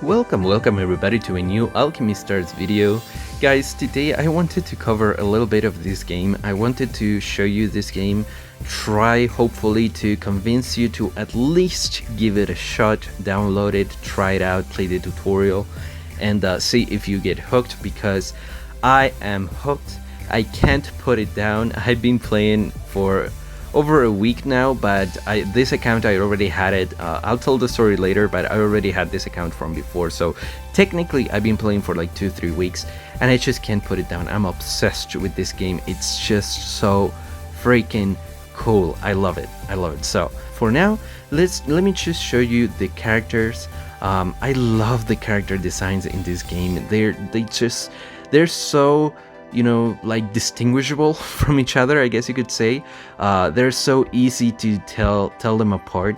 Welcome everybody to a new Alchemy Stars video. Guys, today I wanted to cover a little bit of this game. I wanted to show you this game, try hopefully to convince you to at least give it a shot, download it, try it out, play the tutorial, and see if you get hooked, because I am hooked. I can't put it down. I've been playing for over a week now, but this account I already had it. I'll tell the story later, but I already had this account from before, so technically I've been playing for like 2-3 weeks and I just can't put it down. I'm obsessed with this game. It's just so freaking cool. I love it. So for now, let me just show you the characters. I love the character designs in this game. They're so, you know, like distinguishable from each other, I guess you could say. They're so easy to tell them apart.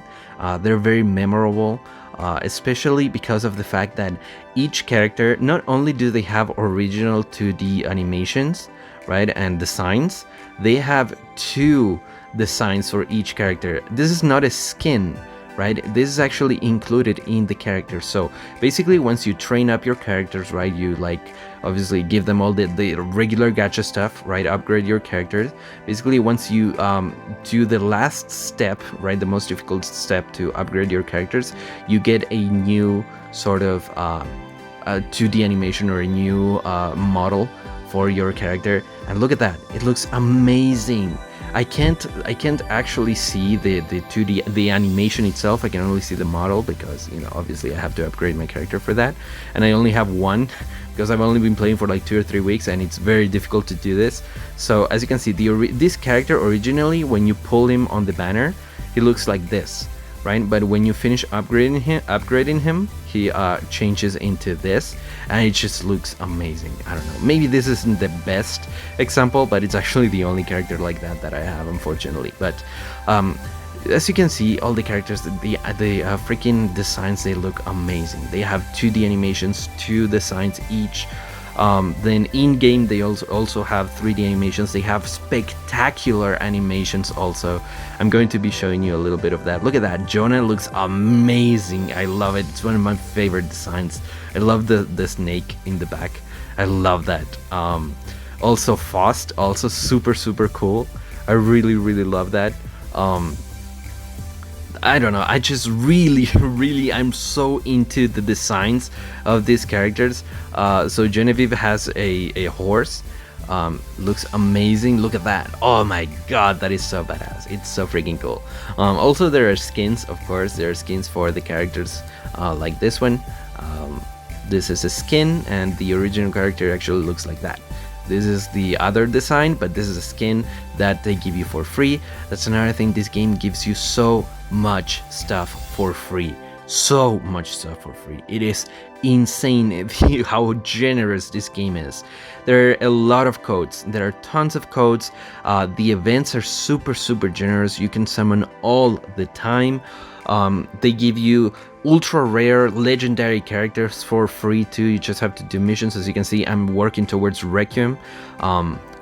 They're very memorable, especially because of the fact that each character, not only do they have original 2D animations, right, and designs, they have two designs for each character. This is not a skin, right? This is actually included in the character. So basically, once you train up your characters, right, you like obviously give them all the regular gacha stuff, right, upgrade your characters. Basically, once you do the last step, right, the most difficult step to upgrade your characters, you get a new sort of a 2D animation or a new model for your character. And look at that, it looks amazing. I can't actually see the 2D, the animation itself. I can only see the model because, you know, obviously I have to upgrade my character for that, and I only have one because I've only been playing for like 2 or 3 weeks, and it's very difficult to do this. So as you can see, this character originally, when you pull him on the banner, he looks like this, right? But when you finish upgrading him, he changes into this, and it just looks amazing. I don't know, maybe this isn't the best example, but it's actually the only character like that I have, unfortunately. But as you can see, all the characters, the freaking designs, they look amazing. They have 2D animations, 2 designs each. Then in-game they also have 3D animations. They have spectacular animations also. I'm going to be showing you a little bit of that. Look at that, Jonah looks amazing. I love it. It's one of my favorite designs. I love the snake in the back. I love that. Also Faust, also super cool. I really love that. I don't know, I just really I'm so into the designs of these characters. So Genevieve has a horse, looks amazing. Look at that, oh my god, that is so badass. It's so freaking cool. Also there are skins, of course. There are skins for the characters, like this one. This is a skin, and the original character actually looks like that. This is the other design, but this is a skin that they give you for free. That's another thing, this game gives you so much stuff for free. So much stuff for free. It is insane how generous this game is. There are a lot of codes. There are tons of codes. The events are super generous. You can summon all the time. They give you ultra rare legendary characters for free too. You just have to do missions. As you can see, I'm working towards Requiem,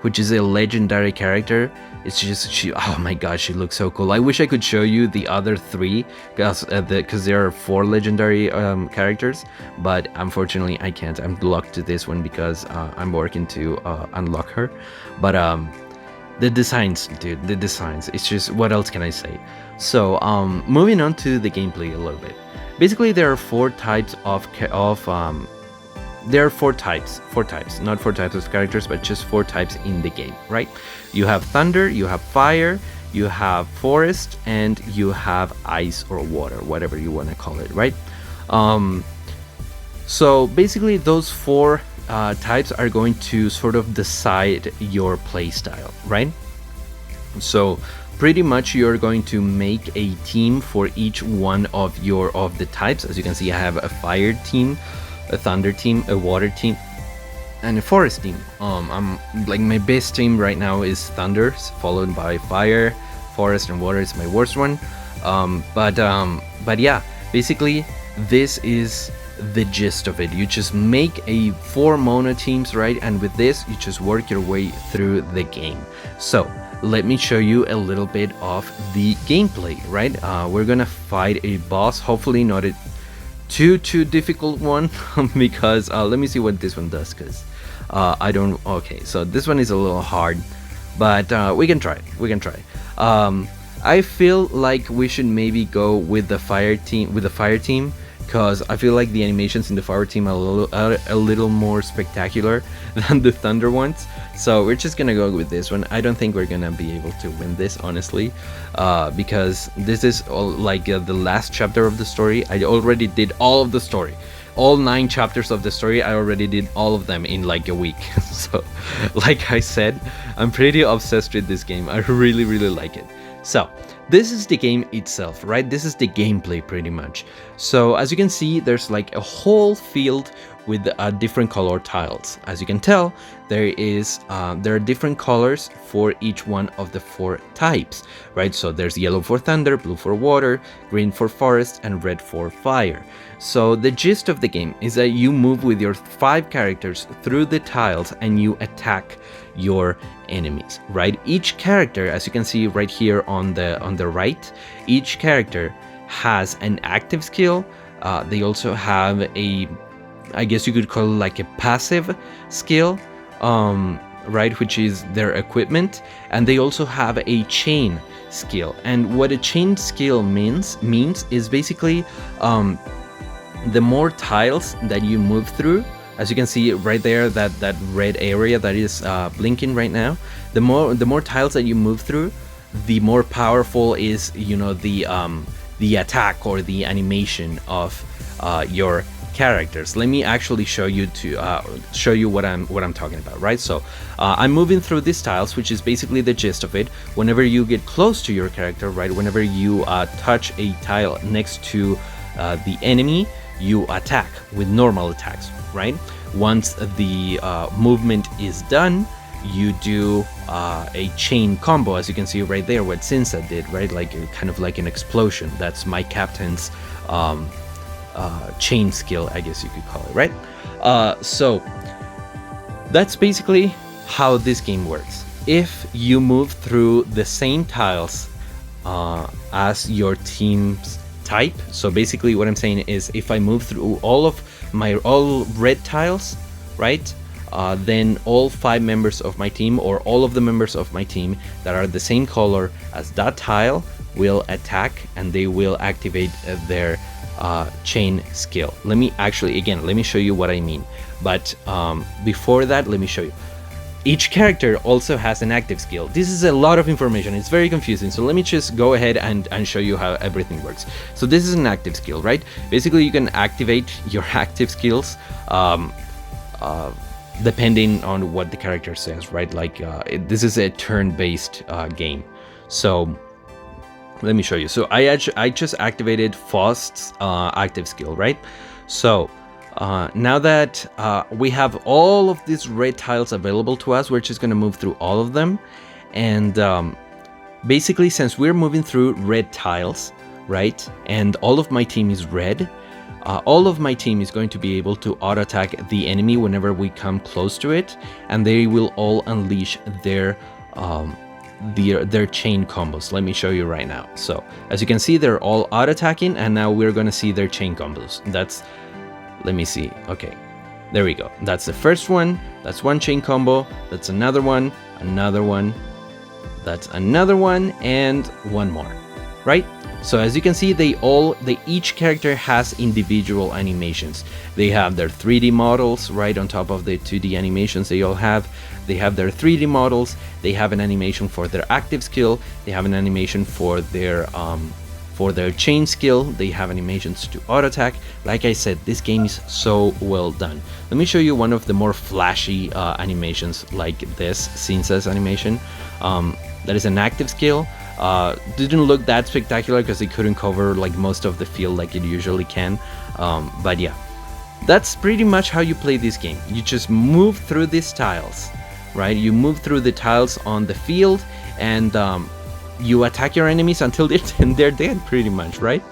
which is a legendary character. It's just, oh my god, she looks so cool. I wish I could show you the other 3 because there are 4 legendary characters, but unfortunately I can't. I'm blocked to this one because I'm working to unlock her. But the designs, dude, the designs, it's just, what else can I say? So moving on to the gameplay a little bit. Basically, there are 4 types there are 4 types, not 4 types of characters, but just 4 types in the game, right? You have thunder, you have fire, you have forest, and you have ice or water, whatever you want to call it, right? So basically, those 4 types are going to sort of decide your playstyle, right? So pretty much you're going to make a team for each one of the types. As you can see, I have a fire team, a thunder team, a water team, and a forest team. I'm like, my best team right now is thunder, followed by fire. Forest and water is my worst one. But yeah, basically this is the gist of it. You just make a 4 mono teams, right? And with this, you just work your way through the game. So let me show you a little bit of the gameplay, right? We're gonna fight a boss, hopefully not a too difficult one because let me see what this one does, because I don't. Okay, so this one is a little hard, but we can try it. We can try. I feel like we should maybe go with the fire team. Because I feel like the animations in the fire team are a little more spectacular than the thunder ones. So we're just gonna go with this one. I don't think we're gonna be able to win this, honestly, because this is the last chapter of the story. I already did all of the story. All 9 chapters of the story, I already did all of them in like a week. So, like I said, I'm pretty obsessed with this game. I really like it. So, this is the game itself, right? This is the gameplay pretty much. So, as you can see, there's like a whole field with different color tiles. As you can tell, there are different colors for each one of the 4 types, right? So there's yellow for thunder, blue for water, green for forest, and red for fire. So the gist of the game is that you move with your 5 characters through the tiles and you attack your enemies, right? Each character, as you can see right here on the right, each character has an active skill. They also have I guess you could call it like a passive skill, right, which is their equipment, and they also have a chain skill. And what a chain skill means is basically the more tiles that you move through, as you can see right there, that red area that is blinking right now, the more tiles that you move through, the more powerful is, you know, the attack or the animation of your characters. Let me actually show you what I'm talking about, right? So I'm moving through these tiles, which is basically the gist of it. Whenever you get close to your character, right, whenever you touch a tile next to the enemy, you attack with normal attacks, right? Once the movement is done, you do a chain combo, as you can see right there, what Sinsa did, right? Like kind of like an explosion. That's my captain's chain skill, I guess you could call it, right? So that's basically how this game works. If you move through the same tiles as your team's type, so basically what I'm saying is, if I move through all red tiles, right, then all 5 members of my team, or all of the members of my team that are the same color as that tile, will attack, and they will activate their chain skill. Let me show you what I mean. But before that, let me show you. Each character also has an active skill. This is a lot of information. It's very confusing. So let me just go ahead and show you how everything works. So this is an active skill, right? Basically, you can activate your active skills depending on what the character says, right? Like this is a turn-based game. So let me show you. So I just activated Faust's active skill, right? So now that we have all of these red tiles available to us, we're just going to move through all of them. And basically, since we're moving through red tiles, right, and all of my team is red, all of my team is going to be able to auto-attack the enemy whenever we come close to it, and they will all unleash their chain combos. Let me show you right now. So as you can see, they're all auto-attacking, and now we're going to see their chain combos. Let me see. Okay, there we go. That's the first one. That's one chain combo. That's another one, that's another one, and one more, right? So as you can see, each character has individual animations. They have their 3D models right on top of the 2D animations they all have. They have their 3D models. They have an animation for their active skill. They have an animation for their chain skill. They have animations to auto attack. Like I said, this game is so well done. Let me show you one of the more flashy animations, like this Sinsa's animation. That is an active skill. Didn't look that spectacular because it couldn't cover like most of the field like it usually can, but yeah, that's pretty much how you play this game. You just move through these tiles, right? You move through the tiles on the field, and you attack your enemies until they're dead, pretty much, right?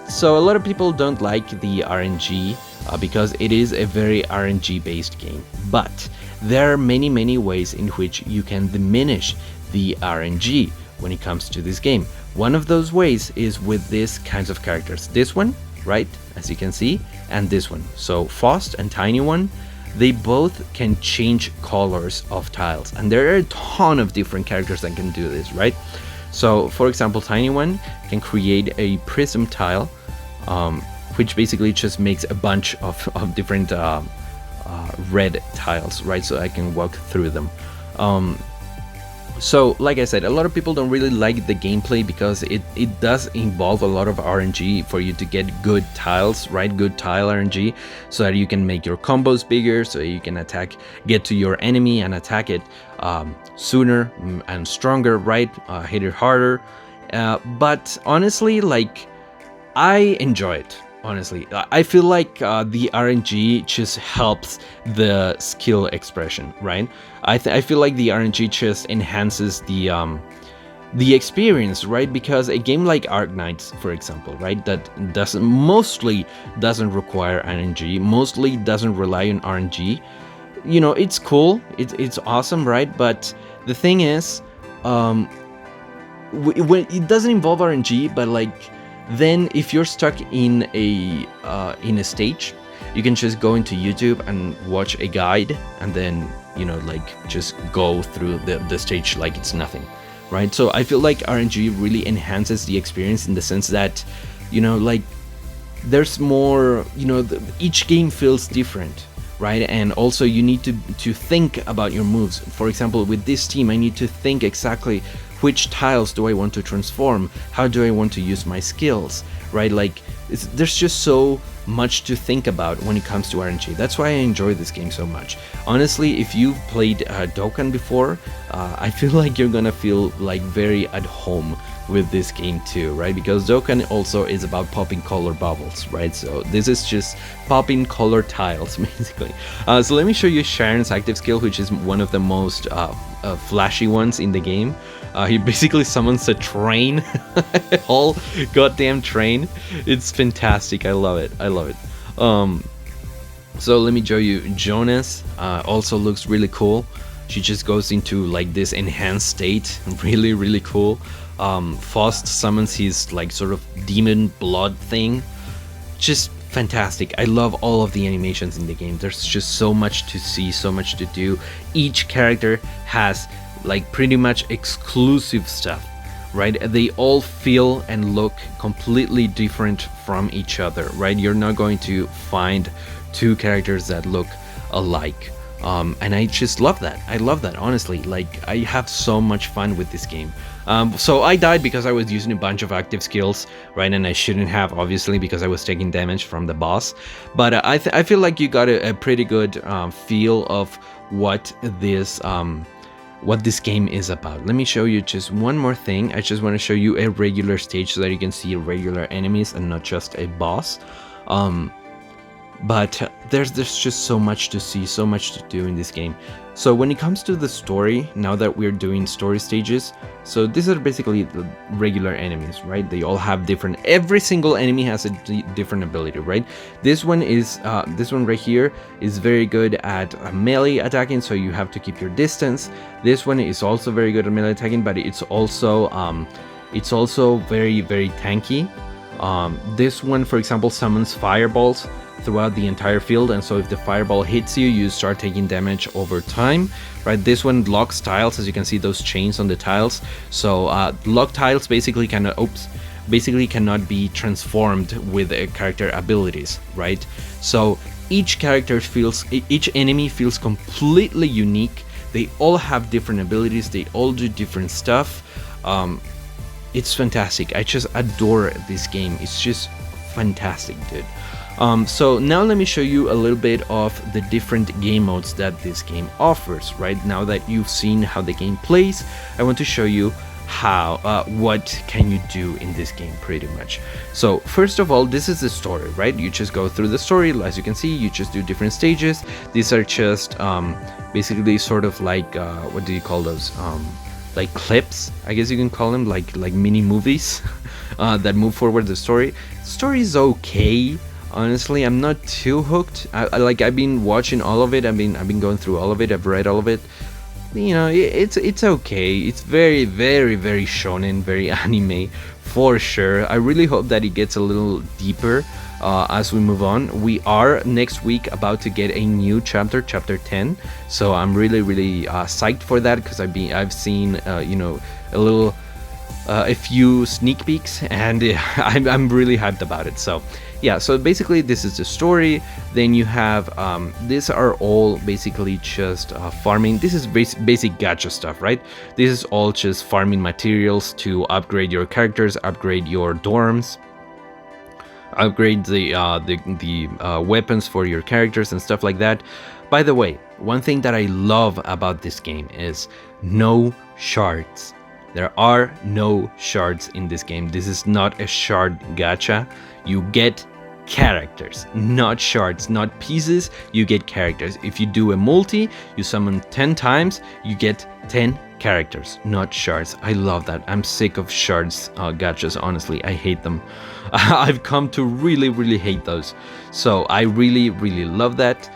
So a lot of people don't like the RNG because it is a very RNG based game, but there are many ways in which you can diminish the RNG when it comes to this game. One of those ways is with these kinds of characters. This one, right, as you can see, and this one. So Faust and Tiny One, they both can change colors of tiles, and there are a ton of different characters that can do this, right? So for example, Tiny One can create a prism tile, which basically just makes a bunch of different red tiles, right? So I can walk through them. So like I said, a lot of people don't really like the gameplay because it does involve a lot of RNG for you to get good tiles, right? Good tile RNG, so that you can make your combos bigger, so you can get to your enemy and attack it sooner and stronger, right? Hit it harder. But honestly, like, I enjoy it. Honestly, I feel like the RNG just helps the skill expression, right? I feel like the RNG just enhances the experience, right? Because a game like Arknights, for example, right, that mostly doesn't require RNG, mostly doesn't rely on RNG. You know, it's cool, it's awesome, right? But the thing is, when it doesn't involve RNG, but like, then if you're stuck in a stage, you can just go into YouTube and watch a guide, and then, you know, like, just go through the stage like it's nothing, right? So I feel like RNG really enhances the experience in the sense that, you know, like, there's more, you know, each game feels different, right? And also you need to think about your moves. For example, with this team, I need to think exactly which tiles do I want to transform, how do I want to use my skills, right? Like, there's just so much to think about when it comes to RNG. That's why I enjoy this game so much. Honestly, if you've played Dokkan before, I feel like you're gonna feel like very at home with this game too, right? Because Dokkan also is about popping color bubbles, right? So this is just popping color tiles, basically. So let me show you Sharon's active skill, which is one of the most flashy ones in the game. He basically summons a train, a whole goddamn train. It's fantastic. I love it. I love it. So let me show you Jonas. Also looks really cool. She just goes into like this enhanced state. Really, really cool. Faust summons his like sort of demon blood thing. Just fantastic. I love all of the animations in the game. There's just so much to see, so much to do. Each character has like pretty much exclusive stuff, right? They all feel and look completely different from each other, right? You're not going to find two characters that look alike. And I just love that. I love that, honestly. Like, I have so much fun with this game. So I died because I was using a bunch of active skills, right? And I shouldn't have, obviously, because I was taking damage from the boss. But I feel like you got a pretty good feel of what this game is about. Let me show you just one more thing. I just want to show you a regular stage so that you can see regular enemies and not just a boss. But there's just so much to see, so much to do in this game. So when it comes to the story, now that we're doing story stages, so these are basically the regular enemies, right? They all have different, every single enemy has a different ability, right? This one right here is very good at melee attacking, so you have to keep your distance. This one is also very good at melee attacking, but it's also very, very tanky. This one, for example, summons fireballs throughout the entire field, and so if the fireball hits you, you start taking damage over time, right? This one locks tiles, as you can see those chains on the tiles. So locked tiles basically cannot be transformed with character abilities, right? So each enemy feels completely unique. They all have different abilities, they all do different stuff. It's fantastic. I just adore this game. It's just fantastic, dude. So now let me show you a little bit of the different game modes that this game offers, right? Now that you've seen how the game plays, I want to show you what can you do in this game pretty much. So first of all, this is the story, right? You just go through the story. As you can see, you just do different stages. These are just basically sort of like what do you call those? Like clips, I guess you can call them, like mini movies that move forward the story. The story is okay. Honestly, I'm not too hooked. I've been watching all of it. I've been going through all of it. I've read all of it. You know, it's okay. It's very, very, very shonen, very anime, for sure. I really hope that it gets a little deeper. as we move on. We are next week about to get a new chapter 10, so I'm really psyched for that, because I've seen a few sneak peeks, and I'm really hyped about it. So yeah, so basically this is the story. Then you have these are all basically just farming. This is basic gacha stuff, right? This is all just farming materials to upgrade your characters, upgrade your dorms, upgrade the weapons for your characters and stuff like that. By the way, one thing that I love about this game is no shards. There are no shards in this game. This is not a shard gacha. You get characters, not shards, not pieces. You get characters. If you do a multi, you summon 10 times, you get 10 characters, not shards. I love that. I'm sick of shards gachas, honestly. I hate them. I've come to really hate those. So I really love that.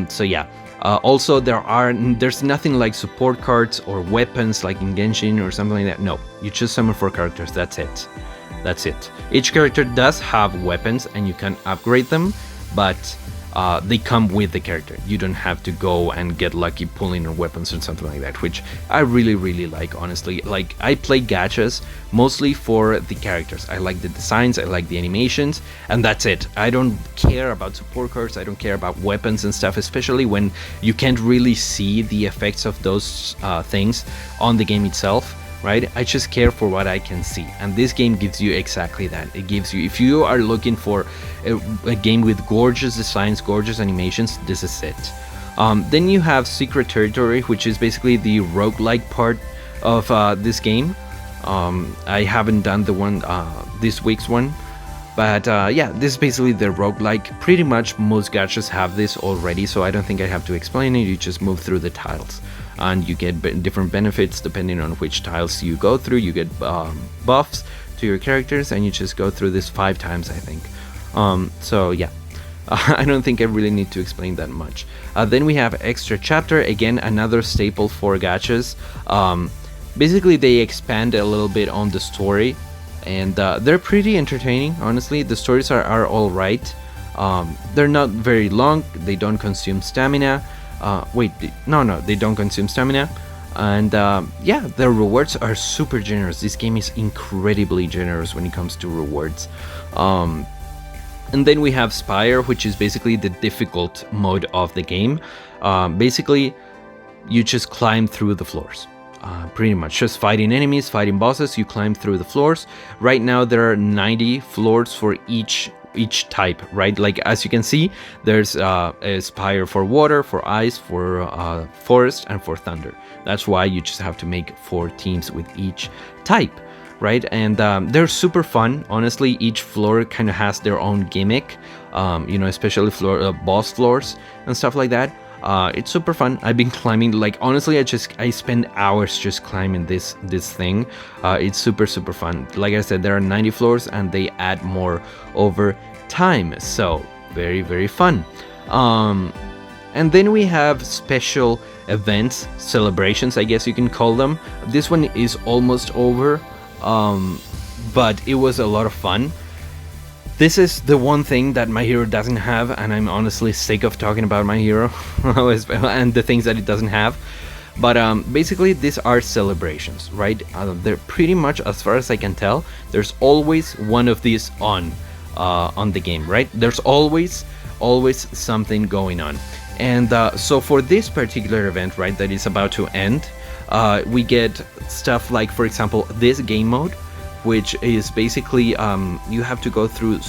So yeah. Also, there's nothing like support cards or weapons like in Genshin or something like that. No, you just summon 4 characters. That's it. Each character does have weapons and you can upgrade them, but they come with the character. You don't have to go and get lucky pulling on weapons or something like that, which I really like, honestly. Like, I play gachas mostly for the characters. I like the designs, I like the animations, and that's it. I don't care about support cards, I don't care about weapons and stuff, especially when you can't really see the effects of those things on the game itself. Right? I just care for what I can see, and this game gives you exactly that. It gives you, if you are looking for a game with gorgeous designs, gorgeous animations, this is it. Then you have Secret Territory, which is basically the roguelike part of this game. I haven't done the one this week's one, but yeah, this is basically the roguelike. Pretty much most gachas have this already, so I don't think I have to explain it. You just move through the tiles and you get different benefits depending on which tiles you go through. You get buffs to your characters, and you just go through this 5 times, I think. So yeah, I don't think I really need to explain that much. Then we have Extra Chapter, again another staple for gachas. Basically they expand a little bit on the story, and they're pretty entertaining, honestly. The stories are all right. They're not very long, they don't consume stamina. No, they don't consume stamina. And yeah, the rewards are super generous. This game is incredibly generous when it comes to rewards. And then we have Spire, which is basically the difficult mode of the game. Basically, you just climb through the floors. Pretty much just fighting enemies, fighting bosses. You climb through the floors. Right now there are 90 floors for each type, right? Like, as you can see, there's a Spire for water, for ice, for forest, and for thunder. That's why you just have to make 4 teams with each type, right? And they're super fun, honestly. Each floor kind of has their own gimmick, especially boss floors and stuff like that. It's super fun. I've been climbing, like, honestly, I spend hours just climbing this thing. It's super fun. Like I said, there are 90 floors and they add more over time, so very fun. And then we have special events, celebrations, I guess you can call them. This one is almost over, but it was a lot of fun. This is the one thing that My Hero doesn't have, and I'm honestly sick of talking about My Hero and the things that it doesn't have. But basically, these are celebrations, right? They're pretty much, as far as I can tell, there's always one of these on the game, right? There's always something going on. And so for this particular event, right, that is about to end, we get stuff like, for example, this game mode, which is basically you have to go through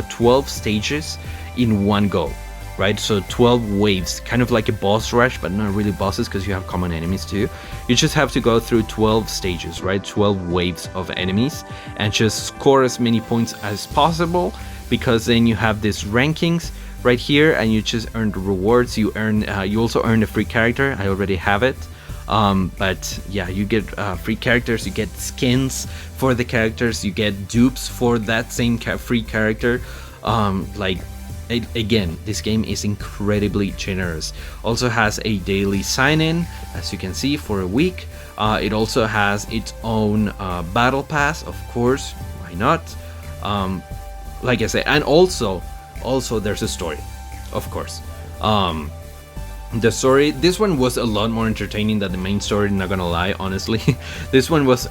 12 stages in one go, right? So 12 waves, kind of like a boss rush, but not really bosses because you have common enemies too. You just have to go through 12 stages, right? 12 waves of enemies, and just score as many points as possible, because then you have these rankings right here, and you just earn the rewards. You also earn a free character. I already have it. But yeah, you get free characters, you get skins for the characters, you get dupes for that same free character. Again, this game is incredibly generous. Also has a daily sign-in, as you can see, for a week. It also has its own battle pass, of course, why not? Like I said, and also Also, there's a story, of course. The story, this one was a lot more entertaining than the main story, not gonna lie, honestly. This one was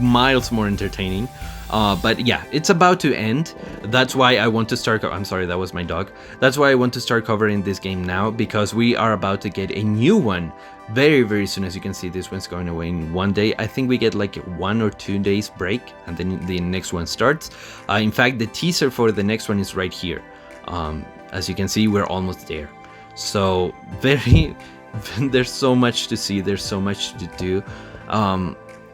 miles more entertaining. But yeah, it's about to end. That's why I want to start, I'm sorry, that was my dog. That's why I want to start covering this game now, because we are about to get a new one very, very soon. As you can see, this one's going away in one day. I think we get like 1 or 2 days break, and then the next one starts. In fact, the teaser for the next one is right here. As you can see, we're almost there. So there's so much to see, there's so much to do.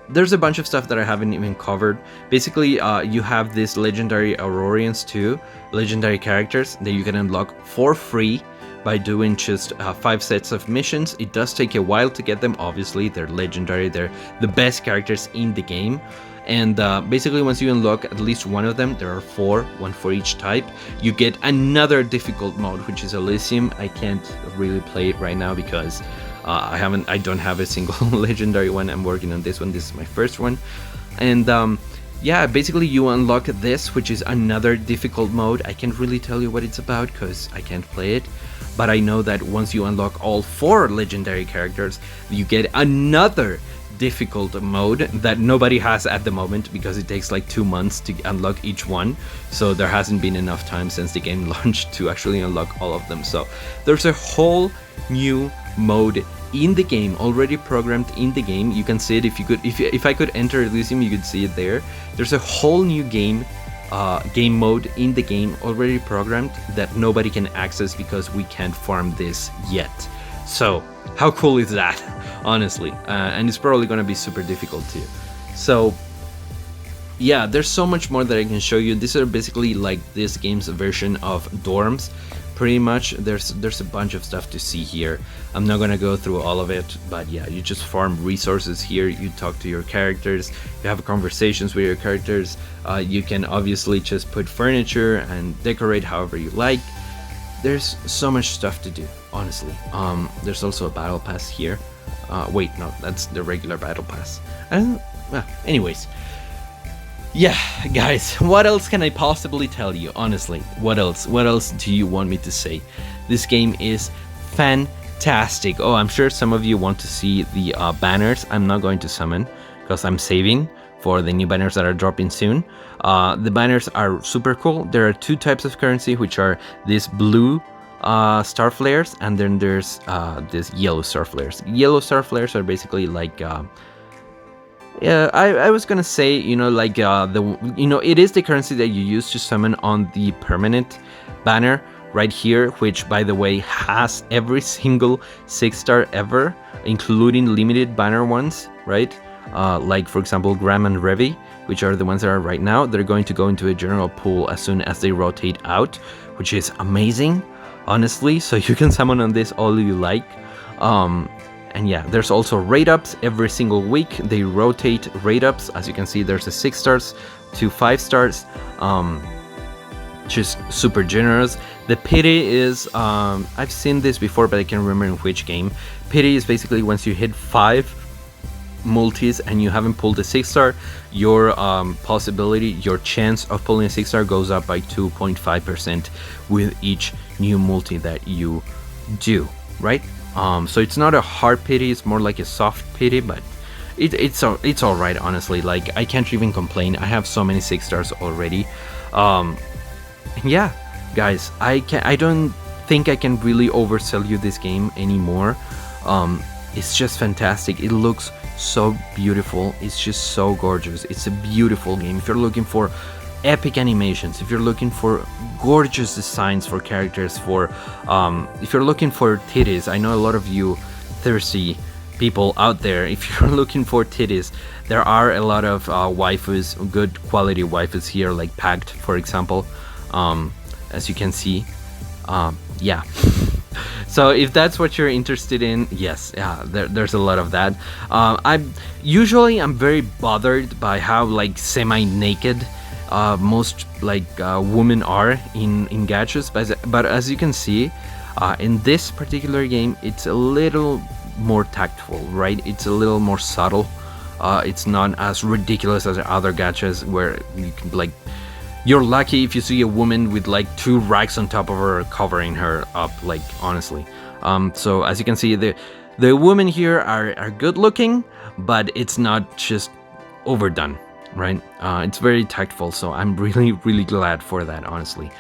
There's a bunch of stuff that I haven't even covered. Basically, you have these legendary Aurorians too, legendary characters that you can unlock for free by doing just 5 sets of missions. It does take a while to get them, obviously, they're legendary, they're the best characters in the game. And basically, once you unlock at least one of them, there are 4, one for each type, you get another difficult mode, which is Elysium. I can't really play it right now because I don't have a single legendary one. I'm working on this one. This is my first one. And yeah, basically you unlock this, which is another difficult mode. I can't really tell you what it's about because I can't play it, but I know that once you unlock all 4 legendary characters, you get another difficult mode that nobody has at the moment, because it takes like 2 months to unlock each one. So there hasn't been enough time since the game launched to actually unlock all of them. So there's a whole new mode in the game, already programmed in the game. You can see it if I could enter Elysium, you could see it there. There's a whole new game mode in the game already programmed that nobody can access because we can't farm this yet. So how cool is that? Honestly, and it's probably gonna be super difficult too. So yeah, there's so much more that I can show you. These are basically like this game's version of dorms. Pretty much, there's a bunch of stuff to see here. I'm not gonna go through all of it, but yeah, you just farm resources here, you talk to your characters, you have conversations with your characters, you can obviously just put furniture and decorate however you like. There's so much stuff to do, honestly. There's also a battle pass here. Wait, no, that's the regular battle pass. Anyways. Yeah, guys, what else can I possibly tell you? Honestly, what else? What else do you want me to say? This game is fantastic. Oh, I'm sure some of you want to see the banners. I'm not going to summon because I'm saving for the new banners that are dropping soon. The banners are super cool. There are 2 types of currency, which are these blue star flares, and then there's this yellow star flares. Yellow star flares are basically like yeah, I was gonna say, you know, like it is the currency that you use to summon on the permanent banner right here, which by the way has every single 6-star ever, including limited banner ones, right? Like for example Graham and Revi, which are the ones that are right now. They're going to go into a general pool as soon as they rotate out, which is amazing, honestly. So you can summon on this all you like. And yeah, there's also rate ups every single week. They rotate rate ups. As you can see, there's a 6 stars to 5 stars. Just super generous. The pity is, I've seen this before, but I can't remember in which game. Pity is basically once you hit 5 multis and you haven't pulled a 6-star, your your chance of pulling a 6-star goes up by 2.5% with each new multi that you do, right? So it's not a hard pity, it's more like a soft pity, but it's all right, honestly. Like, I can't even complain. I have so many 6-stars already. Yeah, guys, I don't think I can really oversell you this game anymore. It's just fantastic. It looks so beautiful. It's just so gorgeous. It's a beautiful game. If you're looking for epic animations, if you're looking for gorgeous designs for characters, if you're looking for titties, I know a lot of you thirsty people out there, if you're looking for titties, there are a lot of waifus, good quality waifus here, like Pact, for example, as you can see. Yeah. So if that's what you're interested in, yes, yeah, there's a lot of that. I'm very bothered by how like semi-naked most like women are in gachas, but as you can see, in this particular game, it's a little more tactful, right? It's a little more subtle. It's not as ridiculous as other gachas where you can like You're lucky if you see a woman with like 2 racks on top of her covering her up, like honestly. So as you can see, the women here are good looking, but it's not just overdone, right? It's very tactful, so I'm really glad for that, honestly.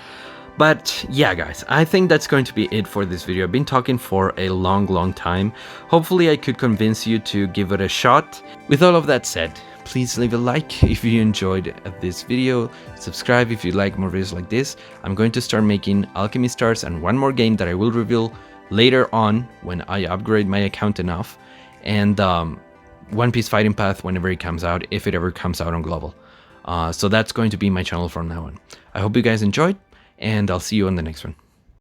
But yeah, guys, I think that's going to be it for this video. I've been talking for a long time. Hopefully I could convince you to give it a shot. With all of that said, please leave a like if you enjoyed this video, subscribe if you like more videos like this. I'm going to start making Alchemy Stars and one more game that I will reveal later on when I upgrade my account enough, and One Piece Fighting Path whenever it comes out, if it ever comes out on global. So that's going to be my channel from now on. I hope you guys enjoyed, and I'll see you on the next one.